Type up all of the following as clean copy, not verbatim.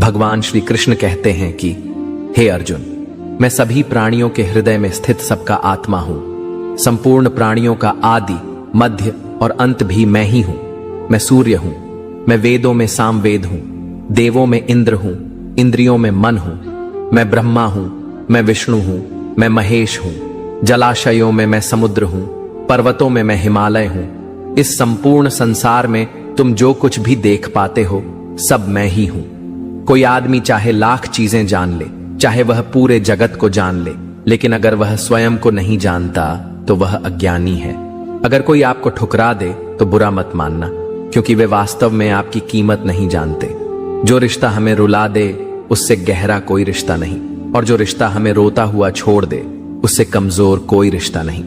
भगवान श्री कृष्ण कहते हैं कि हे अर्जुन, मैं सभी प्राणियों के हृदय में स्थित सबका आत्मा हूं। संपूर्ण प्राणियों का आदि, मध्य और अंत भी मैं ही हूं। मैं सूर्य हूं। मैं वेदों में सामवेद हूं। देवों में इंद्र हूं। इंद्रियों में मन हूं। मैं ब्रह्मा हूं। मैं विष्णु हूं। मैं महेश हूं। जलाशयों में मैं समुद्र हूं। पर्वतों में मैं हिमालय हूं। इस संपूर्ण संसार में तुम जो कुछ भी देख पाते हो सब मैं ही हूं। कोई आदमी चाहे लाख चीजें जान ले, चाहे वह पूरे जगत को जान ले, लेकिन अगर वह स्वयं को नहीं जानता तो वह अज्ञानी है। अगर कोई आपको ठुकरा दे तो बुरा मत मानना, क्योंकि वे वास्तव में आपकी कीमत नहीं जानते। जो रिश्ता हमें रुला दे उससे गहरा कोई रिश्ता नहीं, और जो रिश्ता हमें रोता हुआ छोड़ दे उससे कमजोर कोई रिश्ता नहीं।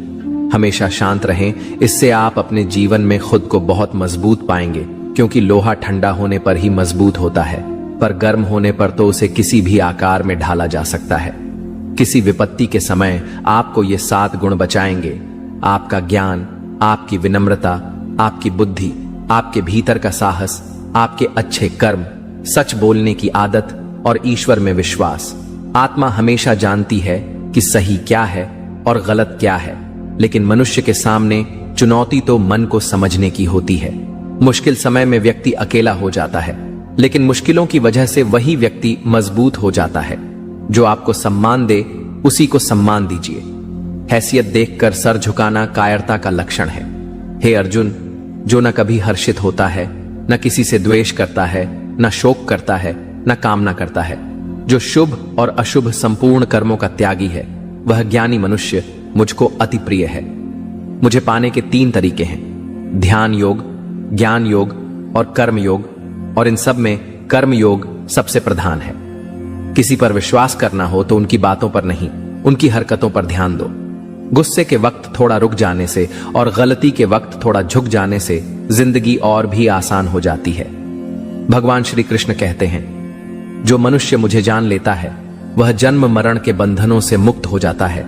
हमेशा शांत रहें, इससे आप अपने जीवन में खुद को बहुत मजबूत पाएंगे, क्योंकि लोहा ठंडा होने पर ही मजबूत होता है, पर गर्म होने पर तो उसे किसी भी आकार में ढाला जा सकता है। किसी विपत्ति के समय आपको ये 7 गुण बचाएंगे: आपका ज्ञान, आपकी विनम्रता, आपकी बुद्धि, आपके भीतर का साहस, आपके अच्छे कर्म, सच बोलने की आदत और ईश्वर में विश्वास। आत्मा हमेशा जानती है कि सही क्या है और गलत क्या है, लेकिन मनुष्य के सामने चुनौती तो मन को समझने की होती है। मुश्किल समय में व्यक्ति अकेला हो जाता है, लेकिन मुश्किलों की वजह से वही व्यक्ति मजबूत हो जाता है। जो आपको सम्मान दे उसी को सम्मान दीजिए। हैसियत देखकर सर झुकाना कायरता का लक्षण है। हे अर्जुन, जो न कभी हर्षित होता है, न किसी से द्वेष करता है, न शोक करता है, न कामना करता है, जो शुभ और अशुभ संपूर्ण कर्मों का त्यागी है, वह ज्ञानी मनुष्य मुझको अति प्रिय है। मुझे पाने के 3 तरीके हैं: ध्यान योग, ज्ञान योग और कर्म योग, और इन सब में कर्म योग सबसे प्रधान है। किसी पर विश्वास करना हो तो उनकी बातों पर नहीं, उनकी हरकतों पर ध्यान दो। गुस्से के वक्त थोड़ा रुक जाने से और गलती के वक्त थोड़ा झुक जाने से जिंदगी और भी आसान हो जाती है। भगवान श्री कृष्ण कहते हैं, जो मनुष्य मुझे जान लेता है वह जन्म मरण के बंधनों से मुक्त हो जाता है।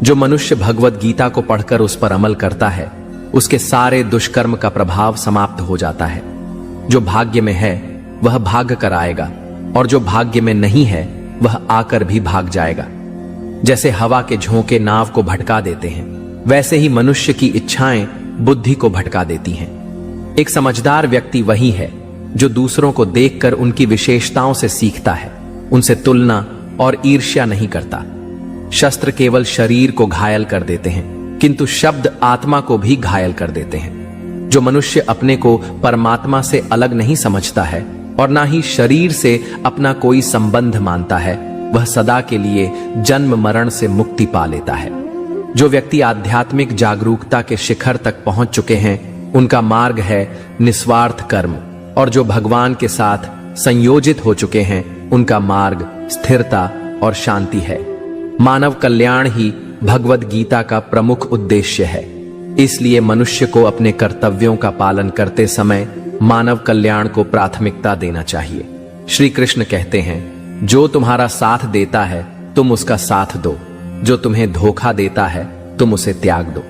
जो मनुष्य भगवत गीता को पढ़कर उस पर अमल करता है, उसके सारे दुष्कर्म का प्रभाव समाप्त हो जाता है। जो भाग्य में है वह भाग कर आएगा, और जो भाग्य में नहीं है वह आकर भी भाग जाएगा। जैसे हवा के झोंके नाव को भटका देते हैं, वैसे ही मनुष्य की इच्छाएं बुद्धि को भटका देती हैं। एक समझदार व्यक्ति वही है जो दूसरों को देखकर उनकी विशेषताओं से सीखता है, उनसे तुलना और ईर्ष्या नहीं करता। शस्त्र केवल शरीर को घायल कर देते हैं, किंतु शब्द आत्मा को भी घायल कर देते हैं। जो मनुष्य अपने को परमात्मा से अलग नहीं समझता है और ना ही शरीर से अपना कोई संबंध मानता है, वह सदा के लिए जन्म मरण से मुक्ति पा लेता है। जो व्यक्ति आध्यात्मिक जागरूकता के शिखर तक पहुंच चुके हैं, उनका मार्ग है निस्वार्थ कर्म, और जो भगवान के साथ संयोजित हो चुके हैं, उनका मार्ग स्थिरता और शांति है। मानव कल्याण ही भगवद गीता का प्रमुख उद्देश्य है। इसलिए मनुष्य को अपने कर्तव्यों का पालन करते समय मानव कल्याण को प्राथमिकता देना चाहिए। श्री कृष्ण कहते हैं, जो तुम्हारा साथ देता है तुम उसका साथ दो, जो तुम्हें धोखा देता है तुम उसे त्याग दो।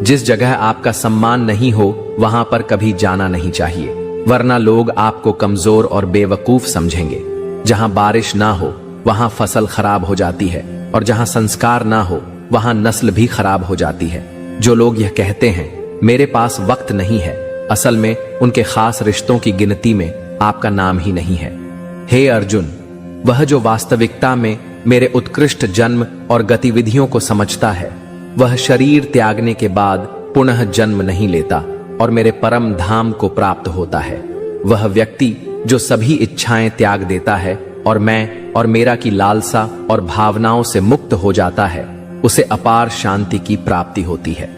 जिस जगह आपका सम्मान नहीं हो वहां पर कभी जाना नहीं चाहिए, वरना लोग आपको कमजोर और बेवकूफ समझेंगे। जहां बारिश ना हो वहां फसल खराब हो जाती है, और जहां संस्कार ना हो वहां नस्ल भी खराब हो जाती है। जो लोग यह कहते हैं मेरे पास वक्त नहीं है, असल में उनके खास रिश्तों की गिनती में आपका नाम ही नहीं है। हे अर्जुन, वह जो वास्तविकता में मेरे उत्कृष्ट जन्म और गतिविधियों को समझता है, वह शरीर त्यागने के बाद पुनः जन्म नहीं लेता और मेरे परम धाम को प्राप्त होता है। वह व्यक्ति जो सभी इच्छाएं त्याग देता है और मैं और मेरा की लालसा और भावनाओं से मुक्त हो जाता है, उसे अपार शांति की प्राप्ति होती है।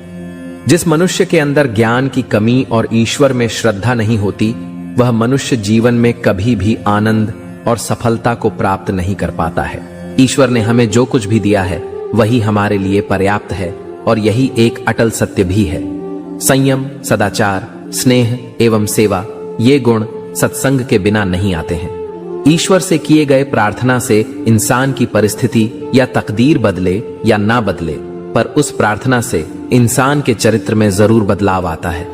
जिस मनुष्य के अंदर ज्ञान की कमी और ईश्वर में श्रद्धा नहीं होती, वह मनुष्य जीवन में कभी भी आनंद और सफलता को प्राप्त नहीं कर पाता है। ईश्वर ने हमें जो कुछ भी दिया है वही हमारे लिए पर्याप्त है, और यही एक अटल सत्य भी है। संयम, सदाचार, स्नेह एवं सेवा, ये गुण सत्संग के बिना नहीं आते हैं। ईश्वर से किए गए प्रार्थना से इंसान की परिस्थिति या तकदीर बदले या ना बदले, पर उस प्रार्थना से इंसान के चरित्र में जरूर बदलाव आता है।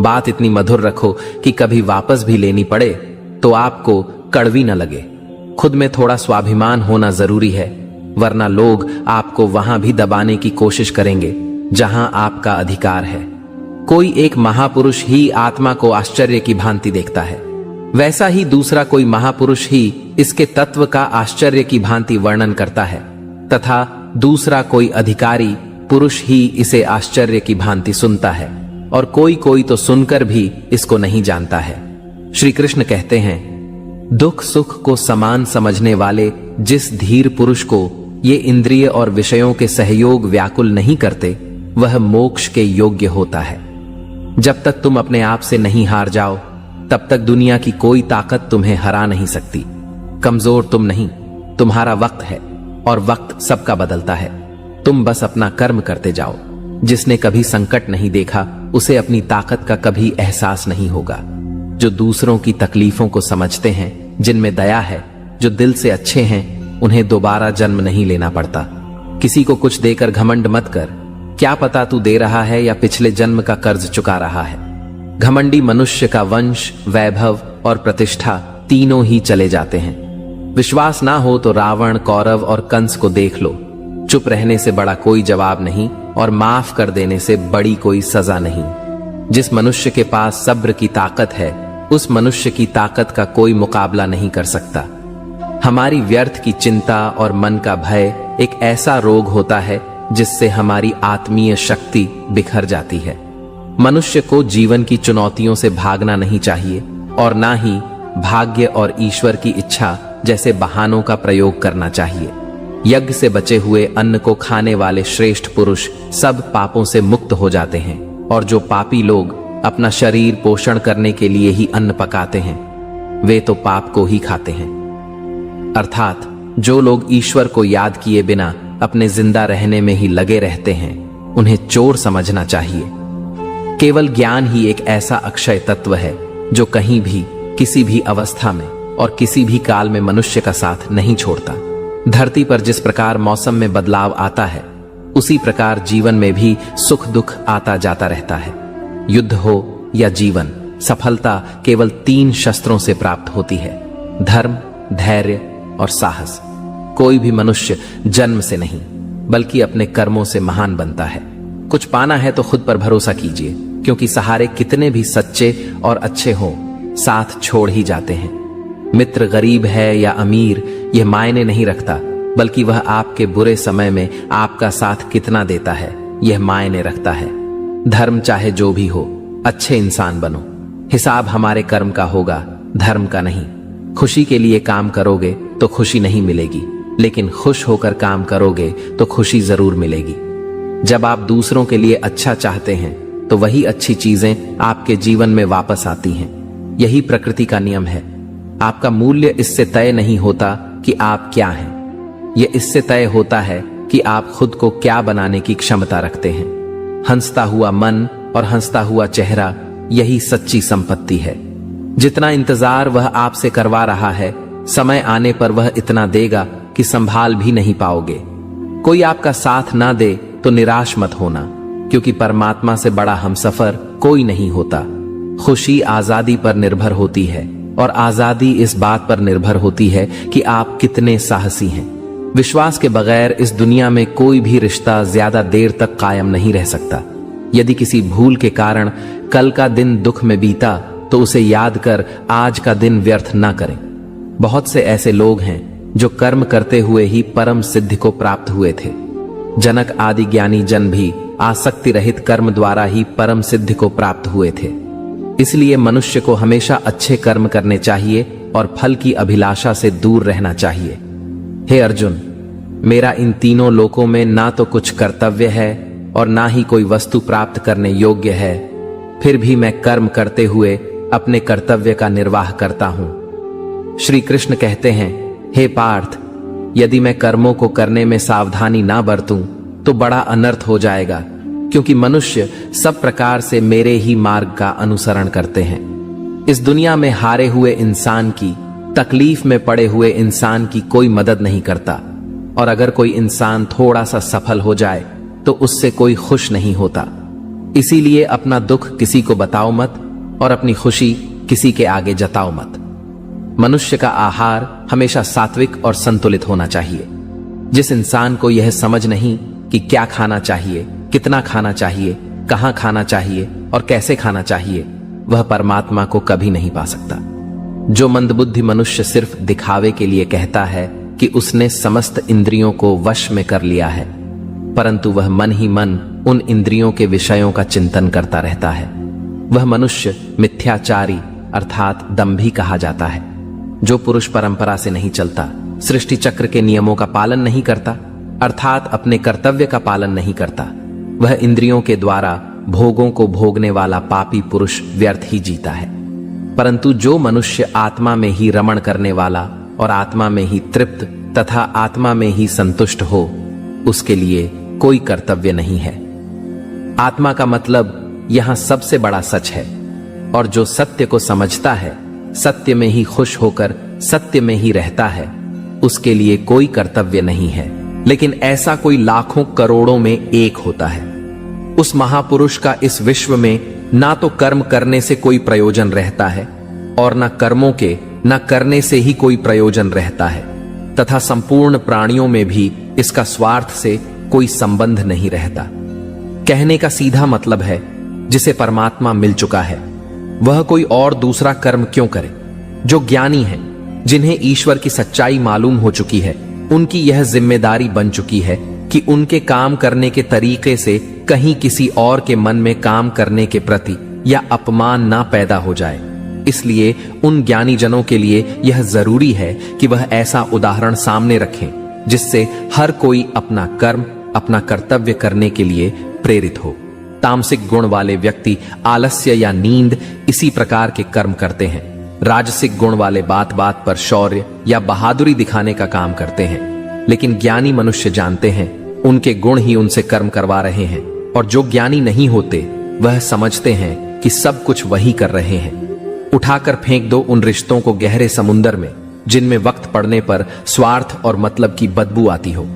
बात इतनी मधुर रखो कि कभी वापस भी लेनी पड़े तो आपको कड़वी न लगे। खुद में थोड़ा स्वाभिमान होना जरूरी है, वरना लोग आपको वहां भी दबाने की कोशिश करेंगे जहां आपका अधिकार है। कोई एक महापुरुष ही आत्मा को आश्चर्य की भांति देखता है, वैसा ही दूसरा कोई महापुरुष ही इसके तत्व का आश्चर्य की भांति वर्णन करता है, तथा दूसरा कोई अधिकारी पुरुष ही इसे आश्चर्य की भांति सुनता है, और कोई कोई तो सुनकर भी इसको नहीं जानता है। श्री कृष्ण कहते हैं, दुख सुख को समान समझने वाले जिस धीर पुरुष को ये इंद्रिय और विषयों के सहयोग व्याकुल नहीं करते, वह मोक्ष के योग्य होता है। जब तक तुम अपने आप से नहीं हार जाओ, तब तक दुनिया की कोई ताकत तुम्हें हरा नहीं सकती। कमजोर तुम नहीं, तुम्हारा वक्त है, और वक्त सबका बदलता है। तुम बस अपना कर्म करते जाओ। जिसने कभी संकट नहीं देखा, उसे अपनी ताकत का कभी एहसास नहीं होगा। जो दूसरों की तकलीफों को समझते हैं, जिनमें दया है, जो दिल से अच्छे हैं, उन्हें दोबारा जन्म नहीं लेना पड़ता। किसी को कुछ देकर घमंड मत कर, क्या पता तू दे रहा है या पिछले जन्म का कर्ज चुका रहा है। घमंडी मनुष्य का वंश, वैभव और प्रतिष्ठा तीनों ही चले जाते हैं। विश्वास ना हो तो रावण, कौरव और कंस को देख लो। चुप रहने से बड़ा कोई जवाब नहीं, और माफ कर देने से बड़ी कोई सजा नहीं। जिस मनुष्य के पास सब्र की ताकत है, उस मनुष्य की ताकत का कोई मुकाबला नहीं कर सकता। हमारी व्यर्थ की चिंता और मन का भय एक ऐसा रोग होता है जिससे हमारी आत्मीय शक्ति बिखर जाती है। मनुष्य को जीवन की चुनौतियों से भागना नहीं चाहिए, और ना ही भाग्य और ईश्वर की इच्छा जैसे बहानों का प्रयोग करना चाहिए। यज्ञ से बचे हुए अन्न को खाने वाले श्रेष्ठ पुरुष सब पापों से मुक्त हो जाते हैं, और जो पापी लोग अपना शरीर पोषण करने के लिए ही अन्न पकाते हैं, वे तो पाप को ही खाते हैं। अर्थात जो लोग ईश्वर को याद किए बिना अपने जिंदा रहने में ही लगे रहते हैं, उन्हें चोर समझना चाहिए। केवल ज्ञान ही एक ऐसा अक्षय तत्व है जो कहीं भी, किसी भी अवस्था में और किसी भी काल में मनुष्य का साथ नहीं छोड़ता। धरती पर जिस प्रकार मौसम में बदलाव आता है, उसी प्रकार जीवन में भी सुख दुख आता जाता रहता है। युद्ध हो या जीवन, सफलता केवल 3 शस्त्रों से प्राप्त होती है: धर्म, धैर्य और साहस। कोई भी मनुष्य जन्म से नहीं, बल्कि अपने कर्मों से महान बनता है। कुछ पाना है तो खुद पर भरोसा कीजिए, क्योंकि सहारे कितने भी सच्चे और अच्छे हों, साथ छोड़ ही जाते हैं। मित्र गरीब है या अमीर, यह मायने नहीं रखता, बल्कि वह आपके बुरे समय में आपका साथ कितना देता है, यह मायने रखता है। धर्म चाहे जो भी हो, अच्छे इंसान बनो। हिसाब हमारे कर्म का होगा, धर्म का नहीं। खुशी के लिए काम करोगे तो खुशी नहीं मिलेगी, लेकिन खुश होकर काम करोगे तो खुशी जरूर मिलेगी। जब आप दूसरों के लिए अच्छा चाहते हैं, तो वही अच्छी चीजें आपके जीवन में वापस आती हैं। यही प्रकृति का नियम है। आपका मूल्य इससे तय नहीं होता कि आप क्या हैं, यह इससे तय होता है कि आप खुद को क्या बनाने की क्षमता रखते हैं। हंसता हुआ मन और हंसता हुआ चेहरा, यही सच्ची संपत्ति है। जितना इंतजार वह आपसे करवा रहा है, समय आने पर वह इतना देगा कि संभाल भी नहीं पाओगे। कोई आपका साथ ना दे तो निराश मत होना, क्योंकि परमात्मा से बड़ा हमसफर कोई नहीं होता। खुशी आजादी पर निर्भर होती है, और आजादी इस बात पर निर्भर होती है कि आप कितने साहसी हैं। विश्वास के बगैर इस दुनिया में कोई भी रिश्ता ज्यादा देर तक कायम नहीं रह सकता। यदि किसी भूल के कारण कल का दिन दुख में बीता, तो उसे याद कर आज का दिन व्यर्थ ना करें। बहुत से ऐसे लोग हैं जो कर्म करते हुए ही परम सिद्धि को प्राप्त हुए थे। जनक आदि ज्ञानी जन भी आसक्ति रहित कर्म द्वारा ही परम सिद्धि को प्राप्त हुए थे। इसलिए मनुष्य को हमेशा अच्छे कर्म करने चाहिए और फल की अभिलाषा से दूर रहना चाहिए। हे अर्जुन, मेरा इन तीनों लोकों में ना तो कुछ कर्तव्य है और ना ही कोई वस्तु प्राप्त करने योग्य है, फिर भी मैं कर्म करते हुए अपने कर्तव्य का निर्वाह करता हूं। श्री कृष्ण कहते हैं, हे पार्थ, यदि मैं कर्मों को करने में सावधानी ना बरतूं तो बड़ा अनर्थ हो जाएगा, क्योंकि मनुष्य सब प्रकार से मेरे ही मार्ग का अनुसरण करते हैं। इस दुनिया में हारे हुए इंसान की, तकलीफ में पड़े हुए इंसान की कोई मदद नहीं करता, और अगर कोई इंसान थोड़ा सा सफल हो जाए तो उससे कोई खुश नहीं होता। इसीलिए अपना दुख किसी को बताओ मत और अपनी खुशी किसी के आगे जताओ मत। मनुष्य का आहार हमेशा सात्विक और संतुलित होना चाहिए। जिस इंसान को यह समझ नहीं कि क्या खाना चाहिए, कितना खाना चाहिए, कहां खाना चाहिए और कैसे खाना चाहिए, वह परमात्मा को कभी नहीं पा सकता। जो मंदबुद्धि मनुष्य सिर्फ दिखावे के लिए कहता है कि उसने समस्त इंद्रियों को वश में कर लिया है, परंतु वह मन ही मन उन इंद्रियों के विषयों का चिंतन करता रहता है, वह मनुष्य मिथ्याचारी अर्थात दंभी कहा जाता है। जो पुरुष परंपरा से नहीं चलता, सृष्टि चक्र के नियमों का पालन नहीं करता अर्थात अपने कर्तव्य का पालन नहीं करता, वह इंद्रियों के द्वारा भोगों को भोगने वाला पापी पुरुष व्यर्थ ही जीता है। परंतु जो मनुष्य आत्मा में ही रमण करने वाला और आत्मा में ही तृप्त तथा आत्मा में ही संतुष्ट हो, उसके लिए कोई कर्तव्य नहीं है। आत्मा का मतलब यहां सबसे बड़ा सच है, और जो सत्य को समझता है, सत्य में ही खुश होकर सत्य में ही रहता है, उसके लिए कोई कर्तव्य नहीं है। लेकिन ऐसा कोई लाखों करोड़ों में एक होता है। उस महापुरुष का इस विश्व में ना तो कर्म करने से कोई प्रयोजन रहता है और ना कर्मों के न करने से ही कोई प्रयोजन रहता है, तथा संपूर्ण प्राणियों में भी इसका स्वार्थ से कोई संबंध नहीं रहता। कहने का सीधा मतलब है, जिसे परमात्मा मिल चुका है वह कोई और दूसरा कर्म क्यों करे। जो ज्ञानी हैं, जिन्हें ईश्वर की सच्चाई मालूम हो चुकी है, उनकी यह जिम्मेदारी बन चुकी है कि उनके काम करने के तरीके से कहीं किसी और के मन में काम करने के प्रति या अपमान ना पैदा हो जाए। इसलिए उन ज्ञानी जनों के लिए यह जरूरी है कि वह ऐसा उदाहरण सामने रखें जिससे हर कोई अपना कर्म, अपना कर्तव्य करने के लिए प्रेरित हो। तामसिक गुण वाले व्यक्ति आलस्य या नींद इसी प्रकार के कर्म करते हैं। राजसिक गुण वाले बात बात पर शौर्य या बहादुरी दिखाने का काम करते हैं। लेकिन ज्ञानी मनुष्य जानते हैं उनके गुण ही उनसे कर्म करवा रहे हैं, और जो ज्ञानी नहीं होते वह समझते हैं कि सब कुछ वही कर रहे हैं। उठाकर फेंक दो उन रिश्तों को गहरे समुंदर में जिनमें वक्त पड़ने पर स्वार्थ और मतलब की बदबू आती हो।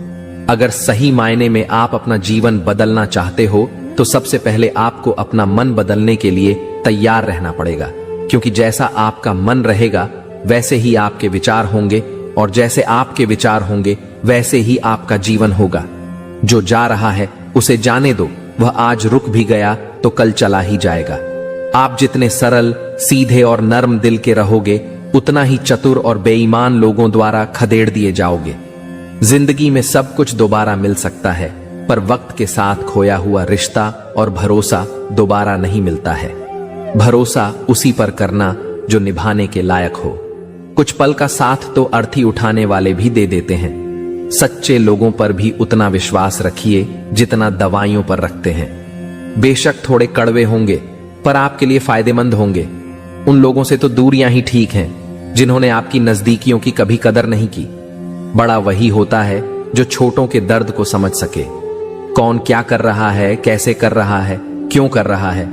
अगर सही मायने में आप अपना जीवन बदलना चाहते हो तो सबसे पहले आपको अपना मन बदलने के लिए तैयार रहना पड़ेगा, क्योंकि जैसा आपका मन रहेगा वैसे ही आपके विचार होंगे, और जैसे आपके विचार होंगे वैसे ही आपका जीवन होगा। जो जा रहा है उसे जाने दो, वह आज रुक भी गया तो कल चला ही जाएगा। आप जितने सरल, सीधे और नर्म दिल के रहोगे, उतना ही चतुर और बेईमान लोगों द्वारा खदेड़ दिए जाओगे। जिंदगी में सब कुछ दोबारा मिल सकता है, पर वक्त के साथ खोया हुआ रिश्ता और भरोसा दोबारा नहीं मिलता है। भरोसा उसी पर करना जो निभाने के लायक हो। कुछ पल का साथ तो अर्थी उठाने वाले भी दे देते हैं। सच्चे लोगों पर भी उतना विश्वास रखिए जितना दवाइयों पर रखते हैं। बेशक थोड़े कड़वे होंगे, पर आपके लिए फायदेमंद होंगे। उन लोगों से तो दूरियां ही ठीक हैं जिन्होंने आपकी नजदीकियों की कभी कदर नहीं की। बड़ा वही होता है जो छोटों के दर्द को समझ सके। कौन क्या कर रहा है, कैसे कर रहा है, क्यों कर रहा है,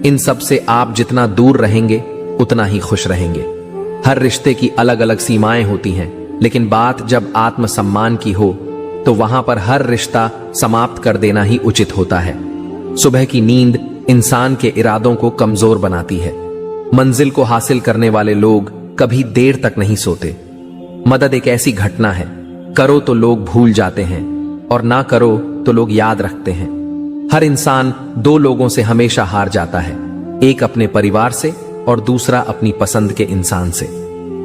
इन सब से आप जितना दूर रहेंगे उतना ही खुश रहेंगे। हर रिश्ते की अलग अलग सीमाएं होती हैं, लेकिन बात जब आत्मसम्मान की हो तो वहां पर हर रिश्ता समाप्त कर देना ही उचित होता है। सुबह की नींद इंसान के इरादों को कमजोर बनाती है। मंजिल को हासिल करने वाले लोग कभी देर तक नहीं सोते। मदद एक ऐसी घटना है, करो तो लोग भूल जाते हैं और ना करो तो लोग याद रखते हैं। हर इंसान दो लोगों से हमेशा हार जाता है, एक अपने परिवार से और दूसरा अपनी पसंद के इंसान से।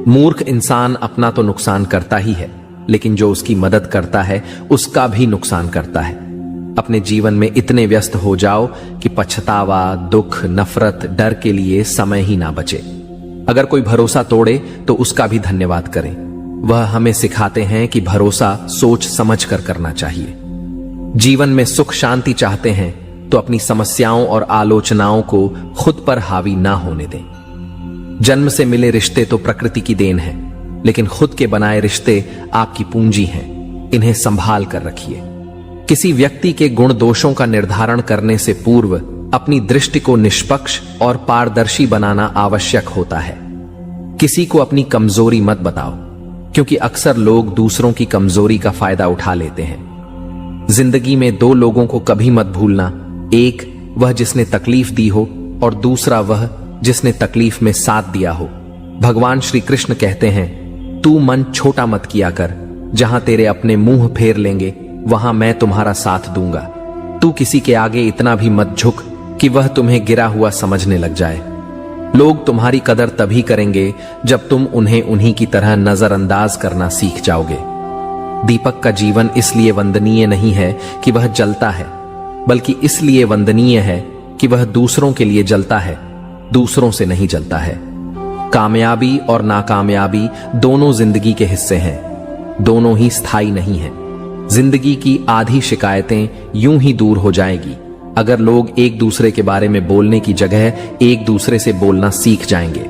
मूर्ख इंसान अपना तो नुकसान करता ही है, लेकिन जो उसकी मदद करता है उसका भी नुकसान करता है। अपने जीवन में इतने व्यस्त हो जाओ कि पछतावा, दुख, नफरत, डर के लिए समय ही ना बचे। अगर कोई भरोसा तोड़े तो उसका भी धन्यवाद करें। वह हमें सिखाते हैं कि भरोसा सोच समझ कर करना चाहिए। जीवन में सुख शांति चाहते हैं तो अपनी समस्याओं और आलोचनाओं को खुद पर हावी ना होने दें। जन्म से मिले रिश्ते तो प्रकृति की देन है, लेकिन खुद के बनाए रिश्ते आपकी पूंजी हैं। इन्हें संभाल कर रखिए। किसी व्यक्ति के गुण दोषों का निर्धारण करने से पूर्व अपनी दृष्टि को निष्पक्ष और पारदर्शी बनाना आवश्यक होता है। किसी को अपनी कमजोरी मत बताओ, क्योंकि अक्सर लोग दूसरों की कमजोरी का फायदा उठा लेते हैं। जिंदगी में दो लोगों को कभी मत भूलना, एक वह जिसने तकलीफ दी हो और दूसरा वह जिसने तकलीफ में साथ दिया हो। भगवान श्री कृष्ण कहते हैं, तू मन छोटा मत किया कर, जहां तेरे अपने मुंह फेर लेंगे वहां मैं तुम्हारा साथ दूंगा। तू किसी के आगे इतना भी मत झुक कि वह तुम्हें गिरा हुआ समझने लग जाए। लोग तुम्हारी कदर तभी करेंगे जब तुम उन्हें उन्हीं की तरह नजरअंदाज करना सीख जाओगे। दीपक का जीवन इसलिए वंदनीय नहीं है कि वह जलता है, बल्कि इसलिए वंदनीय है कि वह दूसरों के लिए जलता है, दूसरों से नहीं जलता है। कामयाबी और नाकामयाबी दोनों जिंदगी के हिस्से हैं, दोनों ही स्थायी नहीं हैं। जिंदगी की आधी शिकायतें यूं ही दूर हो जाएगी अगर लोग एक दूसरे के बारे में बोलने की जगह एक दूसरे से बोलना सीख जाएंगे।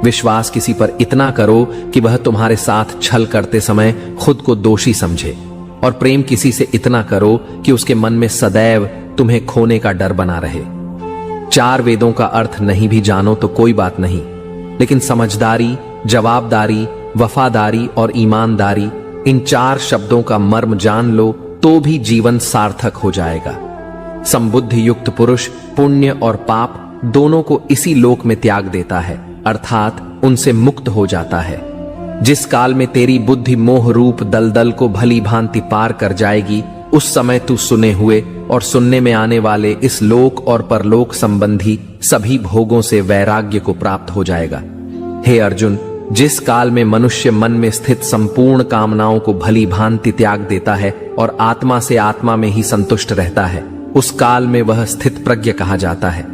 विश्वास किसी पर इतना करो कि वह तुम्हारे साथ छल करते समय खुद को दोषी समझे, और प्रेम किसी से इतना करो कि उसके मन में सदैव तुम्हें खोने का डर बना रहे। 4 वेदों का अर्थ नहीं भी जानो तो कोई बात नहीं, लेकिन समझदारी, जवाबदारी, वफादारी और ईमानदारी, इन 4 शब्दों का मर्म जान लो तो भी जीवन सार्थक हो जाएगा। संबुद्धि युक्त पुरुष पुण्य और पाप दोनों को इसी लोक में त्याग देता है, अर्थात उनसे मुक्त हो जाता है। जिस काल में तेरी बुद्धि मोह रूप दलदल को भली भांति पार कर जाएगी, उस समय तू सुने हुए और सुनने में आने वाले इस लोक और परलोक संबंधी सभी भोगों से वैराग्य को प्राप्त हो जाएगा। हे अर्जुन, जिस काल में मनुष्य मन में स्थित संपूर्ण कामनाओं को भली भांति त्याग देता है और आत्मा से आत्मा में ही संतुष्ट रहता है, उस काल में वह स्थित प्रज्ञ कहा जाता है।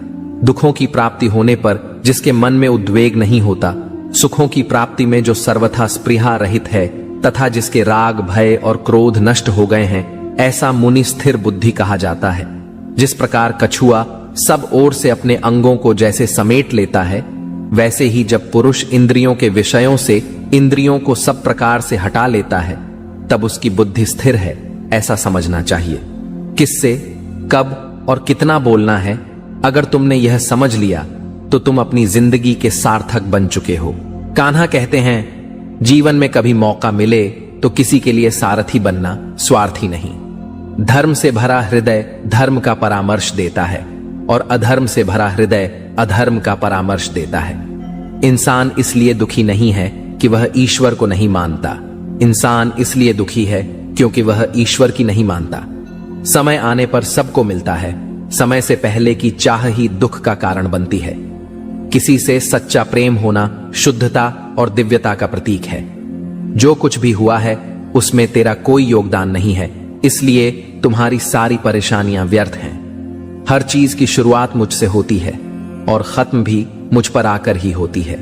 दुखों की प्राप्ति होने पर जिसके मन में उद्वेग नहीं होता, सुखों की प्राप्ति में जो सर्वथा स्पृहा रहित है तथा जिसके राग, भय और क्रोध नष्ट हो गए हैं, ऐसा मुनि स्थिर बुद्धि कहा जाता है। जिस प्रकार कछुआ सब ओर से अपने अंगों को जैसे समेट लेता है, वैसे ही जब पुरुष इंद्रियों के विषयों से इंद्रियों को सब प्रकार से हटा लेता है, तब उसकी बुद्धि स्थिर है, ऐसा समझना चाहिए। किससे, कब और कितना बोलना है, अगर तुमने यह समझ लिया तो तुम अपनी जिंदगी के सार्थक बन चुके हो। कान्हा कहते हैं, जीवन में कभी मौका मिले तो किसी के लिए सारथी बनना, स्वार्थी नहीं। धर्म से भरा हृदय धर्म का परामर्श देता है और अधर्म से भरा हृदय अधर्म का परामर्श देता है। इंसान इसलिए दुखी नहीं है कि वह ईश्वर को नहीं मानता, इंसान इसलिए दुखी है क्योंकि वह ईश्वर की नहीं मानता। समय आने पर सबको मिलता है, समय से पहले की चाह ही दुख का कारण बनती है। किसी से सच्चा प्रेम होना शुद्धता और दिव्यता का प्रतीक है। जो कुछ भी हुआ है उसमें तेरा कोई योगदान नहीं है, इसलिए तुम्हारी सारी परेशानियां व्यर्थ हैं। हर चीज की शुरुआत मुझसे होती है और खत्म भी मुझ पर आकर ही होती है।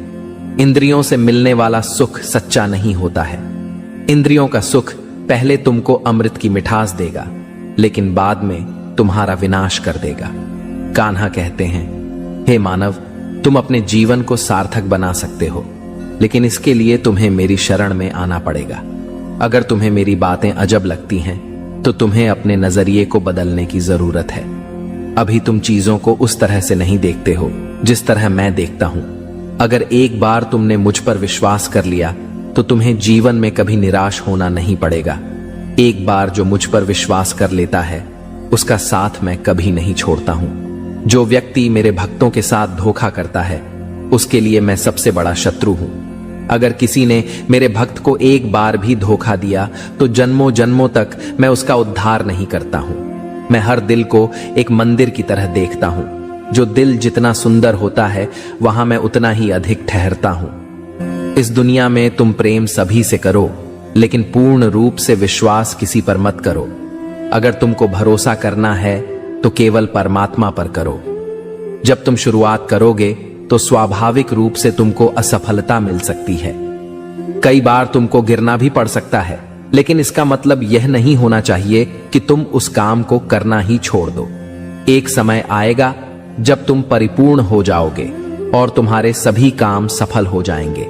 इंद्रियों से मिलने वाला सुख सच्चा नहीं होता है। इंद्रियों का सुख पहले तुमको अमृत की मिठास देगा, लेकिन बाद में तुम्हारा विनाश कर देगा। कान्हा कहते हैं, हे मानव, तुम अपने जीवन को सार्थक बना सकते हो, लेकिन इसके लिए तुम्हें मेरी शरण में आना पड़ेगा। अगर तुम्हें मेरी बातें अजब लगती हैं, तो तुम्हें अपने नजरिए को बदलने की जरूरत है। अभी तुम चीजों को उस तरह से नहीं देखते हो जिस तरह मैं देखता हूं। अगर एक बार तुमने मुझ पर विश्वास कर लिया तो तुम्हें जीवन में कभी निराश होना नहीं पड़ेगा। एक बार जो मुझ पर विश्वास कर लेता है, उसका साथ मैं कभी नहीं छोड़ता हूं। जो व्यक्ति मेरे भक्तों के साथ धोखा करता है, उसके लिए मैं सबसे बड़ा शत्रु हूं। अगर किसी ने मेरे भक्त को एक बार भी धोखा दिया तो जन्मों जन्मों तक मैं उसका उद्धार नहीं करता हूं। मैं हर दिल को एक मंदिर की तरह देखता हूं। जो दिल जितना सुंदर होता है, वहां मैं उतना ही अधिक ठहरता हूं। इस दुनिया में तुम प्रेम सभी से करो, लेकिन पूर्ण रूप से विश्वास किसी पर मत करो। अगर तुमको भरोसा करना है तो केवल परमात्मा पर करो। जब तुम शुरुआत करोगे तो स्वाभाविक रूप से तुमको असफलता मिल सकती है। कई बार तुमको गिरना भी पड़ सकता है, लेकिन इसका मतलब यह नहीं होना चाहिए कि तुम उस काम को करना ही छोड़ दो। एक समय आएगा जब तुम परिपूर्ण हो जाओगे और तुम्हारे सभी काम सफल हो जाएंगे।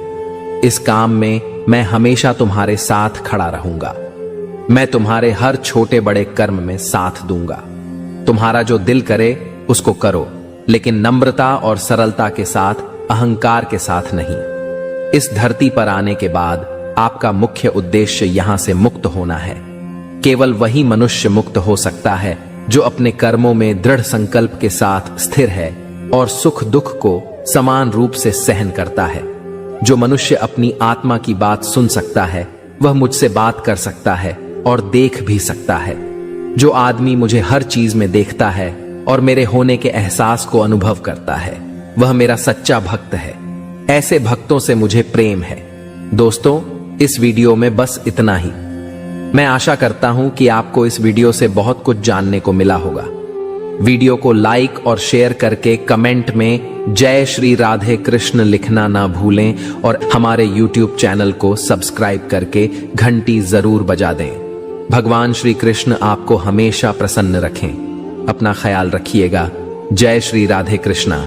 इस काम में मैं हमेशा तुम्हारे साथ खड़ा रहूंगा। मैं तुम्हारे हर छोटे बड़े कर्म में साथ दूंगा। तुम्हारा जो दिल करे उसको करो, लेकिन नम्रता और सरलता के साथ, अहंकार के साथ नहीं। इस धरती पर आने के बाद आपका मुख्य उद्देश्य यहां से मुक्त होना है। केवल वही मनुष्य मुक्त हो सकता है जो अपने कर्मों में दृढ़ संकल्प के साथ स्थिर है और सुख दुख को समान रूप से सहन करता है। जो मनुष्य अपनी आत्मा की बात सुन सकता है वह मुझसे बात कर सकता है और देख भी सकता है। जो आदमी मुझे हर चीज में देखता है और मेरे होने के एहसास को अनुभव करता है वह मेरा सच्चा भक्त है। ऐसे भक्तों से मुझे प्रेम है। दोस्तों, इस वीडियो में बस इतना ही। मैं आशा करता हूं कि आपको इस वीडियो से बहुत कुछ जानने को मिला होगा। वीडियो को लाइक और शेयर करके कमेंट में जय श्री राधे कृष्ण लिखना ना भूलें और हमारे YouTube चैनल को सब्सक्राइब करके घंटी जरूर बजा दें। भगवान श्री कृष्ण आपको हमेशा प्रसन्न रखें। अपना ख्याल रखिएगा। जय श्री राधे कृष्णा।